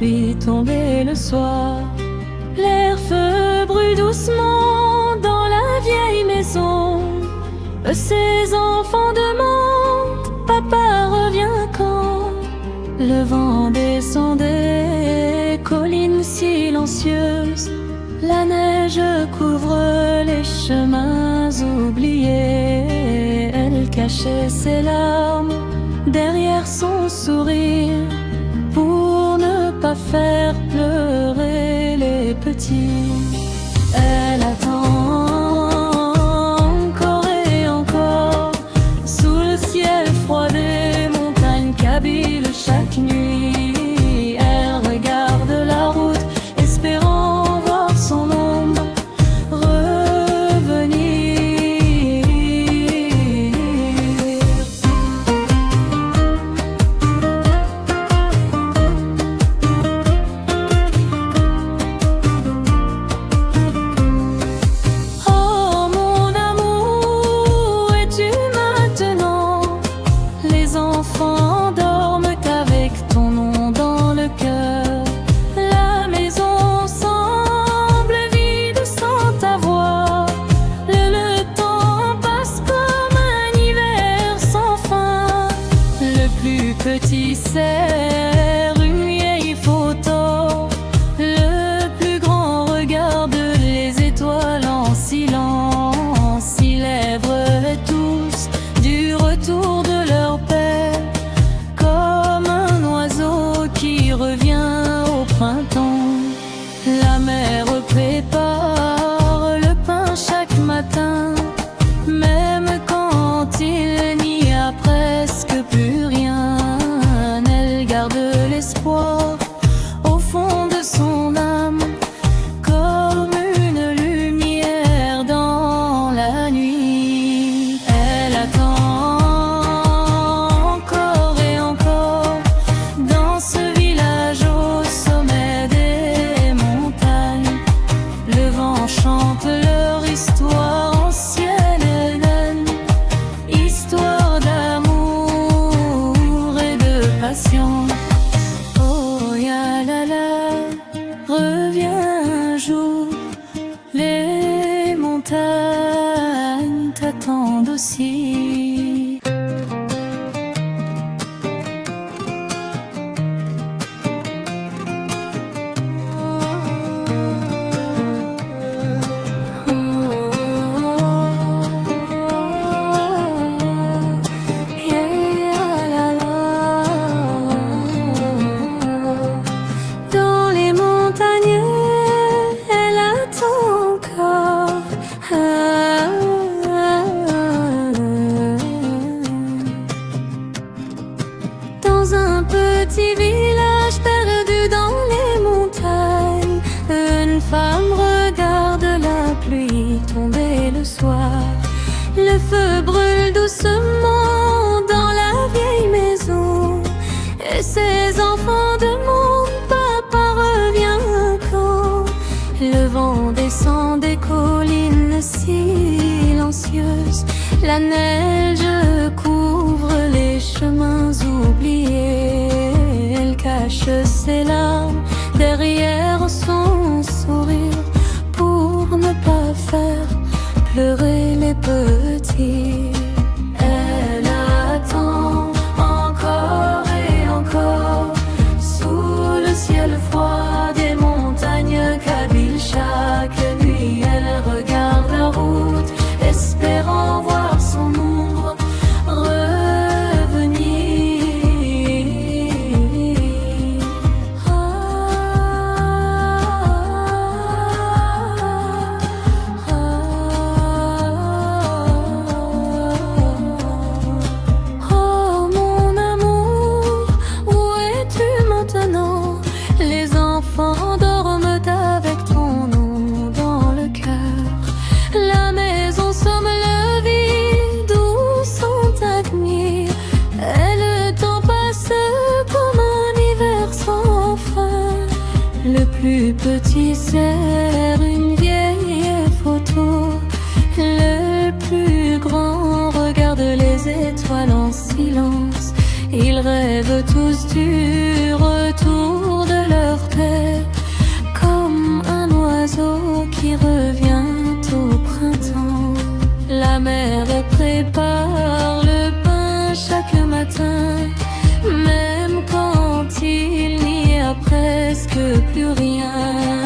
pluie tombée le soir. L'air feu brûle doucement dans la vieille maison. Ses enfants demandent: papa revient quand? Le vent descend des collines silencieuses. La neige couvre les chemins oubliés. Elle cachait ses larmes derrière son sourire pour ne pas faire pleurer les petits. Elle attend encore et encore sous le ciel froid des montagnes kabyles chaque nuit. Elle regarde la route espérant voir son ombre revenir. Oh mon amour, où es-tu maintenant? Les enfants dorment avec ton nom dans le cœur. La maison semble vide sans ta voix. Le temps passe comme un hiver sans fin. Le plus petit serre une vieille photo. Le plus grand regarde les étoiles en silence. Ils lèvres tous du retour de leur père, comme un oiseau qui revient au printemps. La mère prépare le pain chaque matin, même quand il n'y a presque plus rien. Elle garde l'espoir au fond de son âme, comme une lumière dans la nuit. Elle attend encore et encore dans ce village au sommet des montagnes. Le vent chante leur histoire ancienne, histoire d'amour et de passion. Oh ya la la, reviens un jour, les montagnes t'attendent aussi. Dans les montagnes, elle attend encore. Dans un petit village perdu dans les montagnes, une femme regarde la pluie tomber le soir. Le feu brûle doucement dans la vieille maison, et ses enfants demandent: papa revient quand? Le vent descend des collines silencieuses. La neige couvre les chemins oubliés. Elle cache ses larmes derrière son sourire pour ne pas faire pleurer les petits. Elle attend encore et encore sous le ciel froid des montagnes kabyles chaque nuit. Elle regarde la route espérant voir son ombre revenir. Oh mon amour, où es-tu maintenant? Les enfants dorment avec ton nom dans le cœur. La maison semble vide où sont admis. Et le temps passe comme un hiver sans fin. Le plus petit serre une vieille photo. Le plus grand regarde les étoiles en silence. Ils rêvent tous du retour de leur terre, comme un oiseau qui revient au printemps. La mère prépare le pain chaque matin, même quand il n'y a presque plus rien.